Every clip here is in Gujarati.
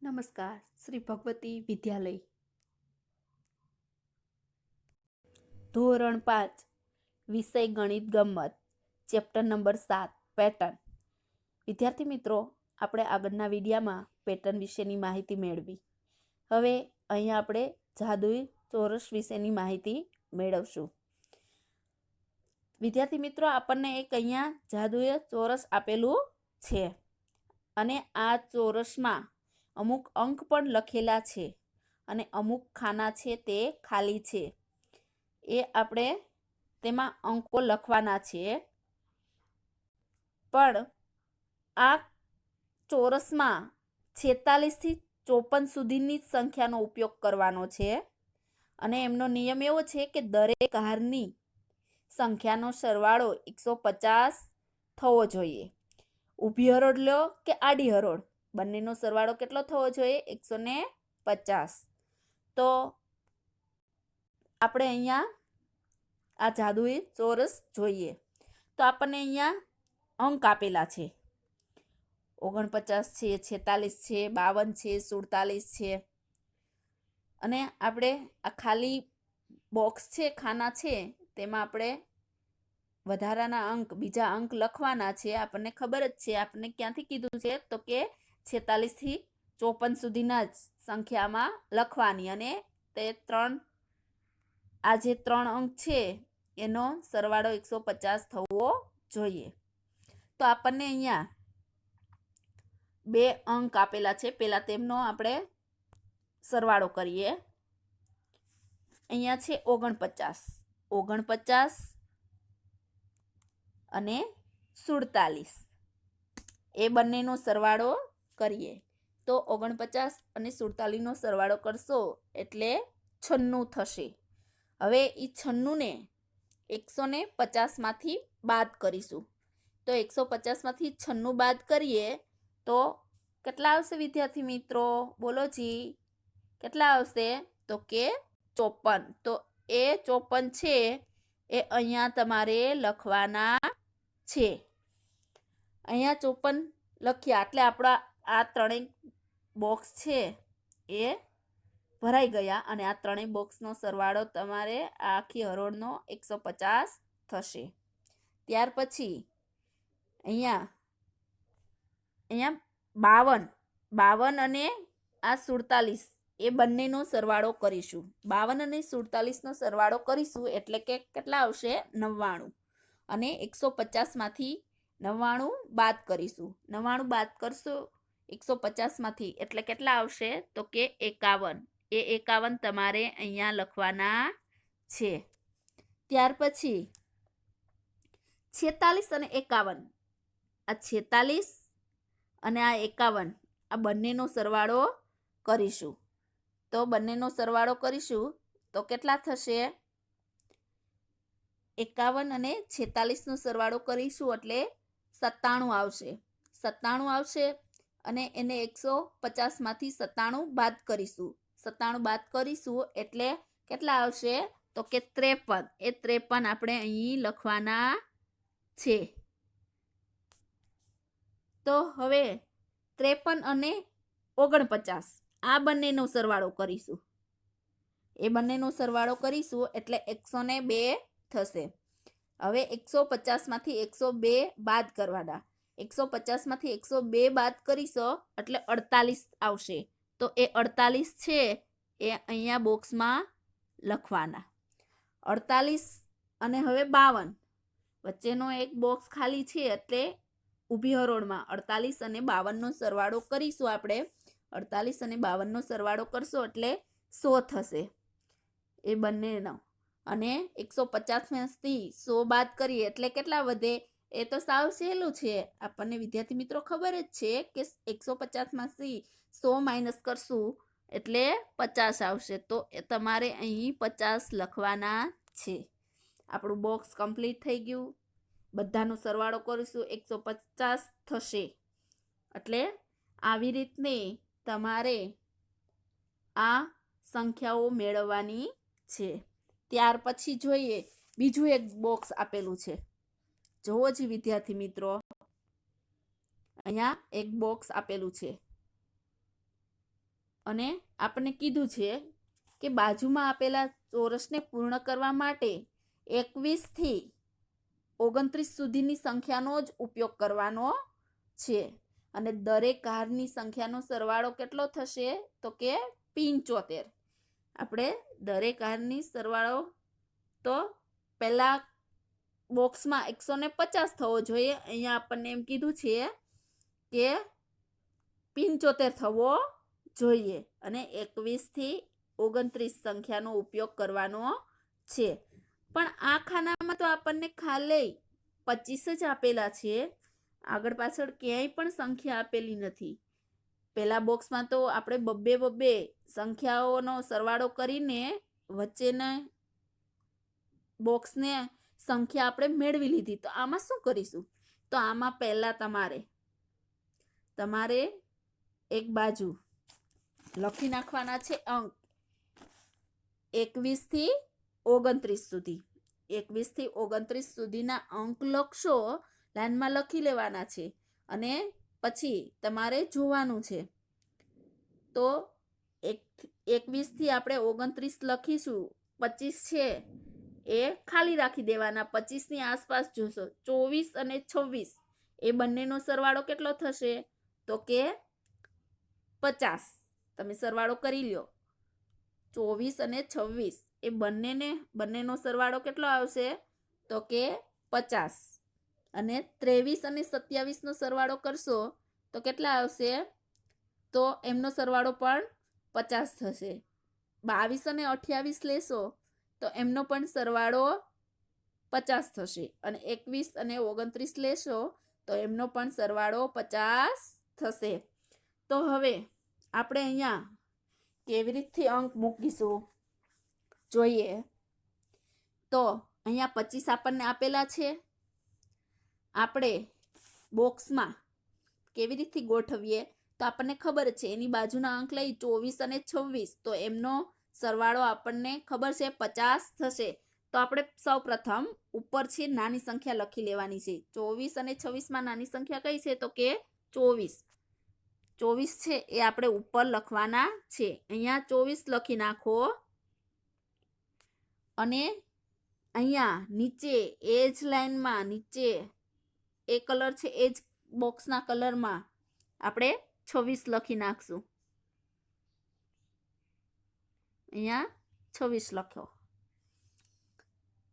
નમસ્કાર. શ્રી ભગવતી વિદ્યાલય, ધોરણ 5, વિષય ગણિત ગમ્મત, ચેપ્ટર નંબર 7, પેટર્ન. વિદ્યાર્થી મિત્રો, આપણે આગળના વિડીયામાં પેટર્ન વિશેની માહિતી મેળવી. હવે અહીંયા આપણે જાદુઈ ચોરસ વિશેની માહિતી મેળવશું. વિદ્યાર્થી મિત્રો, આપણને એક અહીંયા જાદુઈ ચોરસ આપેલું છે અને આ ચોરસમાં અમુક અંક પણ લખેલા છે અને અમુક ખાના છે તે ખાલી છે. એ આપણે તેમાં અંકો લખવાના છે. પણ આ ચોરસમાં 46 થી 54 સુધીની સંખ્યાનો ઉપયોગ કરવાનો છે અને એમનો નિયમ એવો છે કે દરેક હારની સંખ્યાનો સરવાળો 150 થવો જોઈએ. ઊભી હરોળ લો કે આડી હરોળ, બંનેનો સરવાળો કેટલો થવો જોઈએ? 150. તો આપણે અહીંયા આ જાદુઈ ચોરસ જોઈએ તો આપણને અહીંયા અંક આપેલા છે. 49 છે, 46 છે, 52 છે, 47 છે અને આપણે આ ખાલી બોક્સ છે, ખાના છે, તેમાં આપણે વધારાના અંક, બીજા અંક લખવાના છે. આપણને ખબર જ છે, આપણને ક્યાંથી કીધું છે તો કે 46 થી 54 સુધીના જ સંખ્યામાં લખવાની અને તે આ જે 3 અંક છે એનો સરવાળો 150 થવો જોઈએ. તો આપણને અહીંયા 2 અંક આપેલા છે. પહેલા તેમનો આપણે સરવાળો કરીએ. અહીંયા છે 49 અને 47. એ બંનેનો સરવાળો કરીએ તો 49 અને 47 નો સરવાળો કરશો એટલે 96 થશે. હવે એ 96 ને 150 માંથી બાદ કરીશું. તો 150 માંથી 96 બાદ કરીએ તો કેટલા આવશે વિદ્યાર્થી મિત્રો? બોલો જી, કેટલા આવશે? તો કે 54. તો એ 54 છે એ અહીંયા તમારે લખવાના છે. અહીંયા 54 લખ્યા એટલે આપણા આ ત્રણેય બોક્સ છે એ ભરાઈ ગયા અને આ ત્રણેય બોક્સનો સરવાળો તમારે આખી હરોળનો 150 થશે. ત્યાર પછી અહીંયા 52 અને આ 47 એ બંનેનો સરવાળો કરીશું. 52 અને 47 નો સરવાળો કરીશું એટલે કે કેટલા આવશે? 99. અને 150 માંથી 99 બાદ કરીશું. 99 બાદ કરશું 150 માંથી એટલે કેટલા આવશે? તો કે 51. એ 51 તમારે અહીંયા લખવાના છે. ત્યાર પછી 46 અને 51, આ 46 અને આ 51 આ બંનેનો સરવાળો કરીશું. તો બંનેનો સરવાળો કરીશું તો કેટલા થશે? 51 અને 46 નો સરવાળો કરીશું એટલે 97 આવશે. 97 આવશે અને એને 150 માંથી 97 બાદ કરીશું. 97 બાદ કરીશું એટલે કેટલા આવશે? તો કે 53. એ 53 આપણે અહીં લખવાના છે. તો હવે 53 અને 49 આ બંનેનો સરવાળો કરીશું. એ બંનેનો સરવાળો કરીશું એટલે 102 થશે. હવે 150 માંથી 102 બાદ કરવાના. 150 માંથી 102 બાદ કરીશો એટલે 48 આવશે. તો એ 48 છે એ અહીંયા બોક્સમાં લખવાના. 48 અને હવે 52 વચ્ચેનો એક બોક્સ ખાલી છે એટલે ઊભી હરોળમાં 48 અને 52 નો સરવાળો કરીશું આપણે. 48 અને 52 નો સરવાળો કરશો એટલે 100 થશે એ બંનેનો. અને 150 માંથી 100 બાદ કરીએ એટલે કેટલા વધે? એ તો સાવ સહેલું છે. આપણને વિદ્યાર્થી મિત્રો ખબર જ છે કે 150 માંથી 100 માઇનસ કરશું એટલે 50 આવશે. તો એ તમારે અહીં 50 લખવાના છે. આપણું બોક્સ કમ્પ્લીટ થઈ ગયું. બધાનો સરવાળો કરીશું 150 થશે. એટલે આવી રીતની તમારે આ સંખ્યાઓ મેળવવાની છે. ત્યાર પછી જોઈએ બીજું એક બોક્સ આપેલું છે. જોવો જ વિદ્યાર્થી મિત્રો, અહીંયા એક બોક્સ આપેલું છે. અને આપણને કીધું છે કે બાજુમાં આપેલા ચોરસને પૂર્ણ કરવા માટે 21 થી 29 સુધીની સંખ્યાનો જ ઉપયોગ કરવાનો છે અને દરેક હારની સંખ્યાનો સરવાળો કેટલો થશે તો કે 75. આપણે દરેક હારની સરવાળો તો પહેલા બોક્સમાં 150 થવો જોઈએ, અહીંયા આપણને એમ કીધું છે કે 75 થવો જોઈએ અને 21 થી 29 સંખ્યાનો ઉપયોગ કરવાનો છે. પણ આ ખાનામાં તો આપણને ખાલી 25 જ આપેલા છે, આગળ પાછળ ક્યાંય પણ સંખ્યા આપેલી નથી. પહેલા બોક્સમાં તો આપણે બબ્બે સંખ્યાઓનો સરવાળો કરીને વચ્ચેના બોક્સને સંખ્યા આપણે મેળવી લીધી. તો આમાં શું કરીશું? તો આમાં પહેલા તમારે એક બાજુ લખી નાખવાના છે અંક 21 થી 29 સુધી. 21 થી 29 સુધીના અંક લખશો, લાઈનમાં લખી લેવાના છે અને પછી તમારે જોવાનું છે. તો 21 થી આપણે 29 લખીશું, 25 છે એ ખાલી રાખી દેવાના. 25 ની આસપાસ જોશો. 24 અને 26 એ બંનેનો સરવાળો કેટલો થશે તો કે 50. તમે સરવાળો કરી લ્યો. 24 અને 26 એ બંનેનો સરવાળો કેટલો આવશે તો કે 50. અને 23 અને 27 નો સરવાળો કરશો તો કેટલા આવશે તો એમનો સરવાળો પણ 50 થશે. 22 અને 28 લેશો તો એમનો પણ સરવાળો 50 થશે અને 21 અને 29 લેશો તો એમનો પણ સરવાળો 50 થશે. તો હવે આપણે અહીંયા કેવી રીતથી અંક મૂકીશું જોઈએ. તો અહીંયા 25 આપણને આપેલા છે. આપણે બોક્સમાં કેવી રીતથી ગોઠવીએ તો આપણને ખબર છે, એની બાજુના અંક લઈ 24 અને 26 તો એમનો સરવાળો આપણને ખબર છે 50 થશે. તો આપણે સૌ પ્રથમ ઉપર છે નાની સંખ્યા લખી લેવાની છે. 24 અને 26માં નાની સંખ્યા કઈ છે તો કે 24. 24 છે એ આપણે ઉપર લખવાના છે. અહીંયા 24 લખી નાખો અને અહીંયા નીચે એ જ લાઈનમાં નીચે એ કલર છે એ જ બોક્સના કલરમાં આપણે 26 લખી નાખશું. અહીંયા 26 લખ્યો.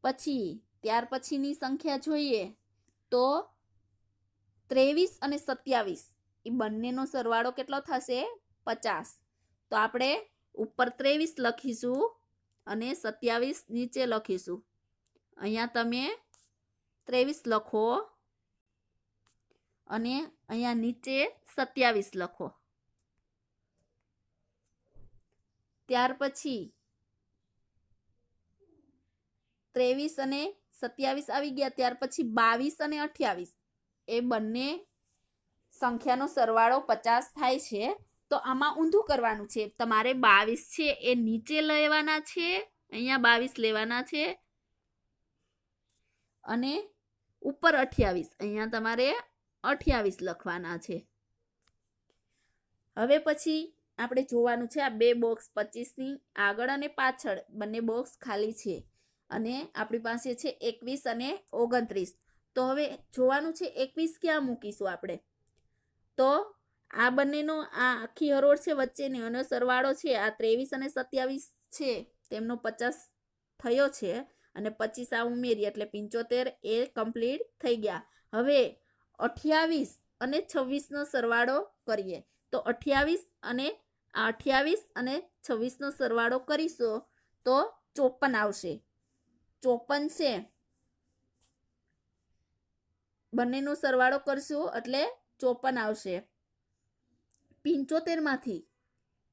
પછી ત્યાર પછીની સંખ્યા જોઈએ તો 23 અને 27 એ બંનેનો સરવાળો કેટલો થશે 50. તો આપણે ઉપર 23 લખીશું અને 27 નીચે લખીશું. અહીંયા તમે 23 લખો અને અહીંયા નીચે 27 લખો. ત્યાર પછી 23 અને 27 આવી ગયા. ત્યાર પછી 22 અને 28 એ બંને સંખ્યાનો સરવાળો 50 થાય છે. તો આમાં ઊંધું કરવાનું છે. તમારે 22 છે એ નીચે લેવાના છે, અહીંયા 22 લેવાના છે અને ઉપર 28 અહીંયા તમારે 28 લખવાના છે. હવે પછી આપણે જોવાનું છે આ બે બોક્સ 25ની આગળ અને પાછળ બંને બોક્સ ખાલી છે અને આપણી પાસે છે 21 અને 29. તો હવે જોવાનું છે 21 ક્યાં મૂકીશું આપણે. તો આ બંનેનો આ આખી હરોળ છે વચ્ચેની એનો સરવાળો છે આ 23 અને 27 છે તેમનો 50 થયો છે અને 25 આ ઉમેરી એટલે 75 એ કમ્પ્લીટ થઈ ગયા. હવે 28 અને 26 નો સરવાળો કરીએ. તો 28 અને 26 નો સરવાળો કરીશો તો 54 આવશે. 54 છે બંનેનો સરવાળો કરશું એટલે 54 આવશે. 75 માંથી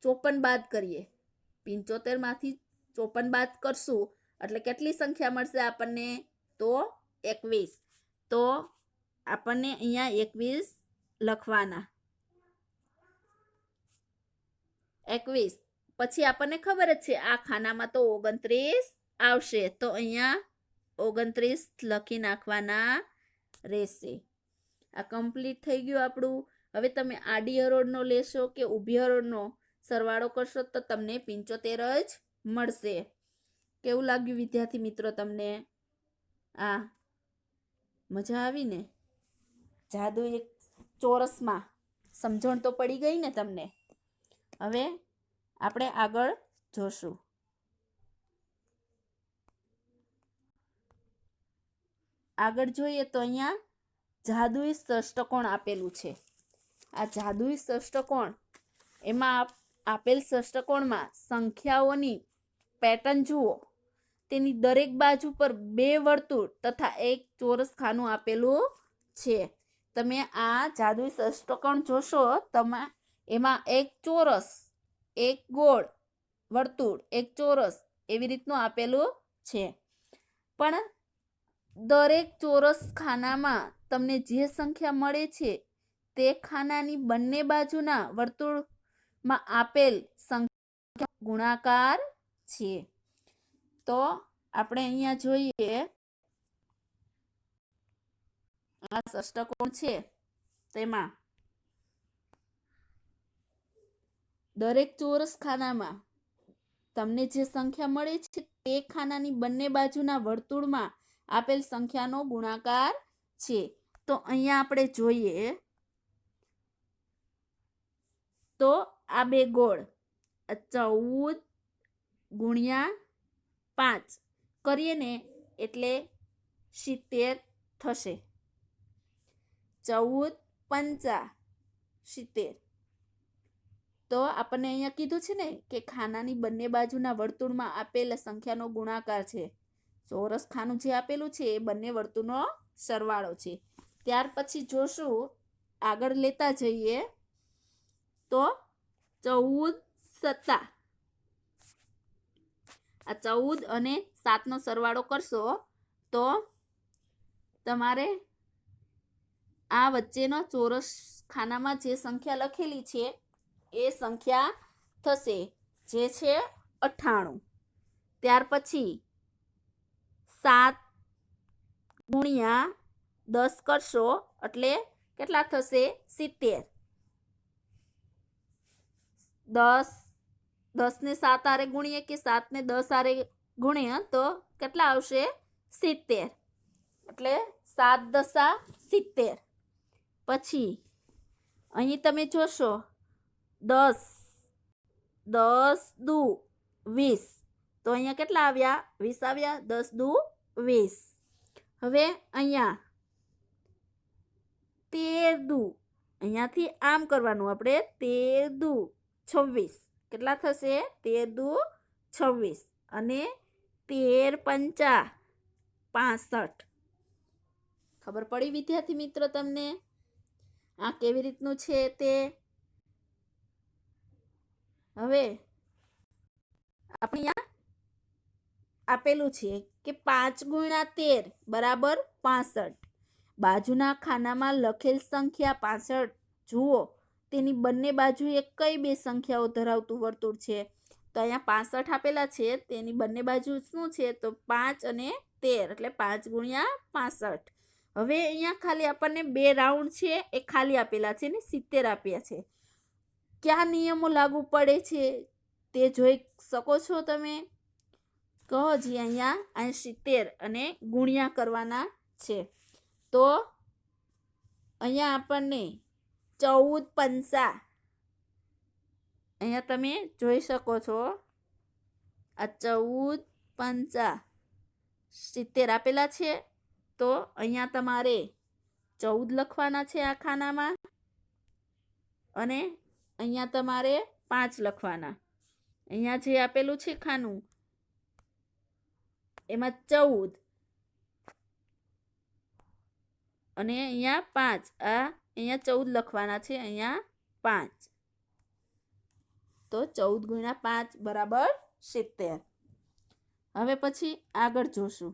54 બાદ કરીએ. 75 માંથી 54 બાદ કરશું એટલે કેટલી સંખ્યા મળશે આપણને તો 21. તો આપણને અહીંયા 21 લખવાના. 21 પછી આપણને ખબર જ છે આ ખાનામાં તો 29 આવશે. તો અહીંયા 29 લખી નાખવાના રહેશે. આ કમ્પ્લીટ થઈ ગયું આપણું. હવે તમે આડી હરોળનો લેશો કે ઊભી હરોળનો સરવાળો કરશો તો તમને 75 જ મળશે. કેવું લાગ્યું વિદ્યાર્થી મિત્રો તમને? આ મજા આવી ને? જાદુ એક ચોરસમાં સમજણ તો પડી ગઈ ને તમને? હવે આપણે આગળ જોશું. આગળ જોઈએ તો અહીંયા જાદુઈ ષષ્ટકોણ આપેલું છે. આ જાદુઈ ષષ્ટકોણ, એમાં આપેલ ષષ્ટકોણમાં સંખ્યાઓની પેટર્ન જુઓ. તેની દરેક બાજુ પર 2 વર્તુળ તથા એક ચોરસ ખાનું આપેલું છે. તમે આ જાદુઈ ષષ્ટકોણ જોશો, એમાં એક ચોરસ, એક ગોળ વર્તુળ, એક ચોરસ એવી રીતનું આપેલું છે. પણ દરેક ચોરસ ખાનામાં તમને જે સંખ્યા મળે છે તે ખાનાની બંને બાજુના વર્તુળમાં આપેલ સંખ્યા ગુણાકાર છે. તો આપણે અહીંયા જોઈએ, આ ષષ્ટકોણ છે તેમાં દરેક ચોરસ ખાનામાં તમને જે સંખ્યા મળે છે તે ખાનાની બંને બાજુના વર્તુળમાં આપેલ સંખ્યાનો ગુણાકાર છે. તો અહીંયા આપણે જોઈએ તો આ 2 ગોળ 14 ગુણ્યા 5 કરીએ ને એટલે 70 થશે. 14 પંચા 70. તો આપણને અહીંયા કીધું છે ને કે ખાનાની બંને બાજુના વર્તુળમાં આપેલ સંખ્યાનો ગુણાકાર છે. ચોરસ ખાનું જે આપેલું છે એ બંને વર્તુળનો સરવાળો છે. ત્યાર પછી જોશું, આગળ લેતા જઈએ તો 14 સત્તા, આ 14 અને 7નો સરવાળો કરશો તો તમારે આ વચ્ચેનો ચોરસ ખાનામાં જે સંખ્યા લખેલી છે એ સંખ્યા થશે, જે છે 98. ત્યાર પછી 7 ગુણ્યા 10 કરશો એટલે કેટલા થશે? 70. 10 ને 7 આરે ગુણીએ કે 7 ને 10 આરે ગુણીએ તો કેટલા આવશે? 70. એટલે 7 દસા 70. પછી અહીં તમે જોશો 10 દુ 20, તો અહીંયા કેટલા આવ્યા? 20 આવ્યા. 10 દુ 20. હવે અહીંયા 13 દુ, અહીંયાથી આમ કરવાનું આપણે, 13 દુ 26. કેટલા થશે? 13 દુ 26 અને 13 પંચા 65. ખબર પડી વિદ્યાર્થી મિત્રો તમને આ કેવી રીતનું છે તે? હવે આપણે આપેલું છે કે 5 ગુણ્યા 13 બરાબર 65. બાજુના ખાનામાં લખેલ સંખ્યા 65 જુઓ, તેની બંને બાજુએ કઈ 2 સંખ્યાઓ ધરાવતું વર્તુળ છે? તો અહીંયા 65 આપેલા છે, તેની બંને બાજુ શું છે? તો 5 અને 13, એટલે 5 ગુણ્યા 65. હવે અહીંયા ખાલી આપણને 2 રાઉન્ડ છે એ ખાલી આપેલા છે ને 70 આપ્યા છે. કયા નિયમો લાગુ પડે છે તે જોઈ શકો છો તમે? કહો જી. અહીંયા 70 અને ગુણ્યા કરવાના છે. તો અહીંયા આપણને 14 પંચા, અહીંયા તમે જોઈ શકો છો, આ 14 પંચા 70 આપેલા છે. તો અહીંયા તમારે 14 લખવાના છે આ ખાનામાં અને અહીંયા તમારે 5 લખવાના. અહીંયા જે આપેલું છે ખાનું એમાં 14 અને અહીંયા 5, આ અહીંયા 14 લખવાના છે, અહીંયા 5. તો 14 ગુણ્યા 5 બરાબર 70. હવે પછી આગળ જોશું.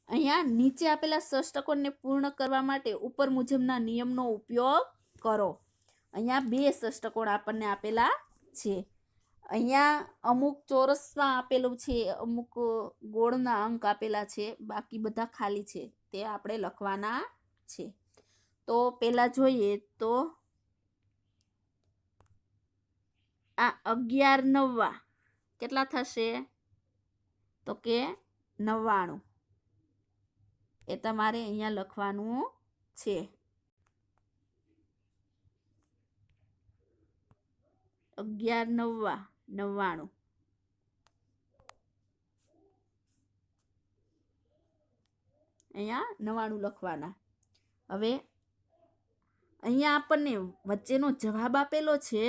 અહીંયા નીચે આપેલા ષષ્ટકોણને પૂર્ણ કરવા માટે ઉપર મુજબના નિયમનો ઉપયોગ કરો. અહીંયા 2 ષષ્ટકોણ આપણને આપેલા છે. અહીંયા અમુક ચોરસમાં આપેલું છે, અમુક ગોળના અંક આપેલા છે, બાકી બધા ખાલી છે, તે આપણે લખવાના છે. તો પહેલા જોઈએ તો આ 11 નવ્વા કેટલા થશે? તો કે 99. એ તમારે અહીંયા લખવાનું છે. 11 નવ્વા 99. અહીંયા 99 લખવાના. હવે અહીંયા આપણને વચ્ચેનો જવાબ આપેલો છે.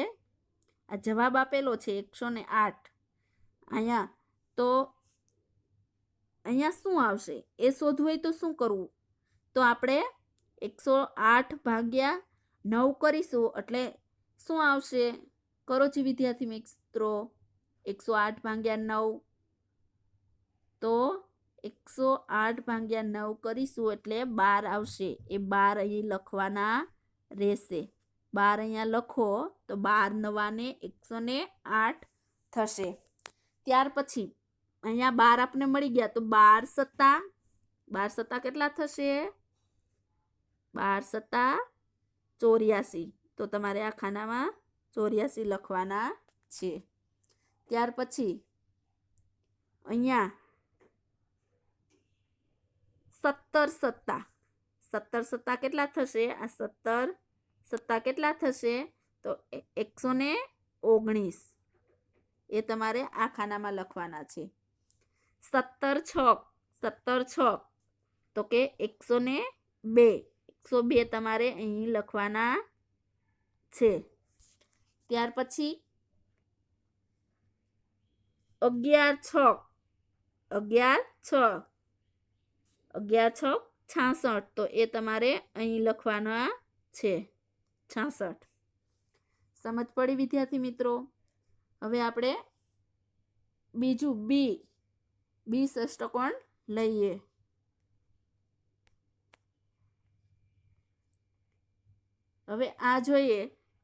આ જવાબ આપેલો છે 108. અહીંયા તો અહીંયા શું આવશે એ શોધવું હોય તો શું કરવું? તો આપણે 108 ભાગ્યા 9 કરીશું એટલે શું આવશે? કરો છો વિદ્યાર્થી મિત્રો. 108 ભાગ્યા 9 તો 108 ભાગ્યા 9 કરીશું એટલે 12 આવશે. એ 12 અહીં લખવાના રહેશે. 12 અહીંયા લખો તો 12 નવાને 108 થશે. ત્યાર પછી અહીંયા 12 આપને મળી ગયા તો 12 સત્તા કેટલા થશે? 12 સત્તા 84. તો તમારે આ ખાનામાં 84 લખવાના છે. ત્યાર પછી અહીંયા 17 સત્તા કેટલા થશે? આ 17 સત્તા કેટલા થશે? તો 119. એ તમારે આ ખાનામાં લખવાના છે. 17 છ તો કે 102. 102 તમારે અહીં લખવાના છે. ત્યાર પછી 11 6 66. તો એ તમારે અહીં લખવાના છે 66. સમજ પડી વિદ્યાર્થી મિત્રો? હવે આપણે બીજું બી ષષ્ટકોણ લઈએ. હવે આ જોઈએ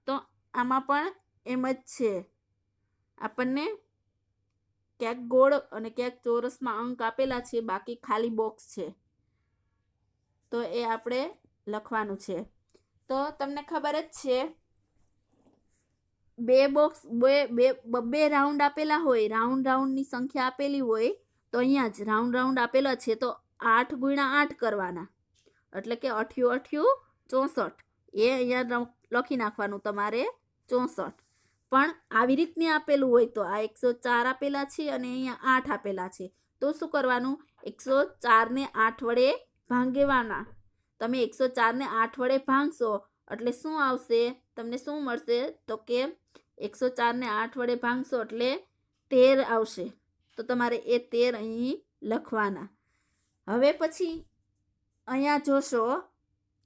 તો આમાં પણ એમ જ છે. આપણને ક્યાંક ગોળ અને ક્યાંક ચોરસમાં અંક આપેલા છે, બાકી ખાલી બોક્સ છે. તો એ આપણે લખવાનું છે. તો તમને ખબર જ છે બે રાઉન્ડ આપેલા હોય, રાઉન્ડની સંખ્યા આપેલી હોય તો અહીંયા જ રાઉન્ડ આપેલા છે તો 8 ગુણ્યા 8 કરવાના એટલે કે 8 8 64. એ અહીંયા લખી નાખવાનું તમારે 64. પણ આવી રીતની આપેલું હોય તો આ 104 આપેલા છે અને અહીંયા 8 આપેલા છે તો શું કરવાનું? 104 ને 8 વડે ભાંગવાના. તમે 104 ને 8 વડે ભાંગશો એટલે શું આવશે? તમને શું મળશે? તો કે 104 ને 8 વડે ભાંગશો એટલે 13 આવશે. તો તમારે એ 13 અહીં લખવાના. હવે પછી અહીંયા જોશો,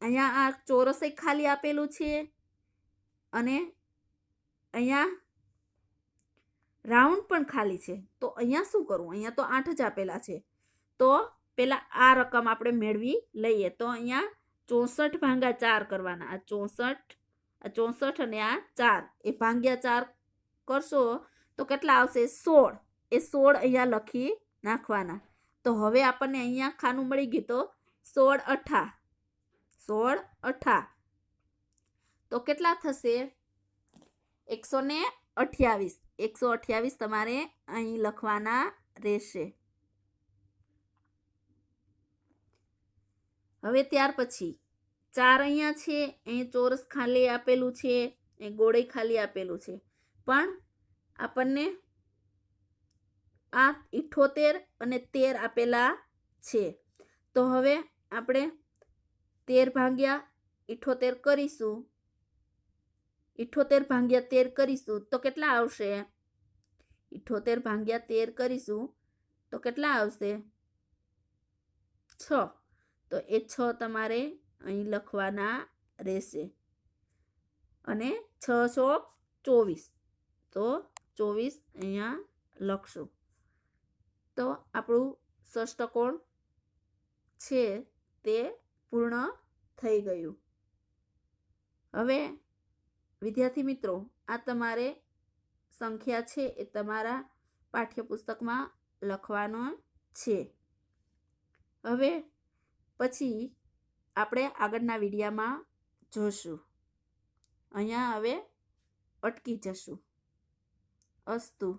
અહીંયા આ ચોરસ ખાલી આપેલું છે અને અહીંયા રાઉન્ડ પણ ખાલી છે. તો અહીંયા શું કરવું? અહીંયા તો 8 જ આપેલા છે. તો પેલા આ રકમ આપણે મેળવી લઈએ. તો અહીંયા 64 ભાગ્યા 4 કરવાના. આ 64 અને આ 4 એ ભાગ્યા 4 કરશો તો કેટલા આવશે? 16. એ 16 અહીંયા લખી નાખવાના. તો હવે આપણને અહીંયા ખાનું મળી ગયું. તો 16 અઠા તો કેટલા થશે? 128. 128 તમારે અહીં લખવાના રહેશે. હવે ત્યાર પછી 4 અહીંયા છે, અહીં ચોરસ ખાલી આપેલું છે, અહીં ગોળે ખાલી આપેલું છે, પણ આપણને આ 78 અને 13 આપેલા છે. તો હવે આપણે 13 ભાગ્યા 78 કરીશું. 78 ભાગ્યા 13 કરીશું તો કેટલા આવશે? 78 ભાગ્યા 13 કરીશું તો કેટલા આવશે? 6. તો એ 6 તમારે અહીં લખવાના રહેશે. અને 6 24. તો 24 અહીંયા લખશું. તો આપણું ષષ્ટકોણ છે તે પૂર્ણ થઈ ગયું. હવે વિદ્યાર્થી મિત્રો, આ તમારે સંખ્યા છે એ તમારા પાઠ્યપુસ્તકમાં લખવાનો છે. હવે પછી આપણે આગળના વિડીયોમાં જોશું. અહીંયા હવે અટકી જશું. અસ્તુ.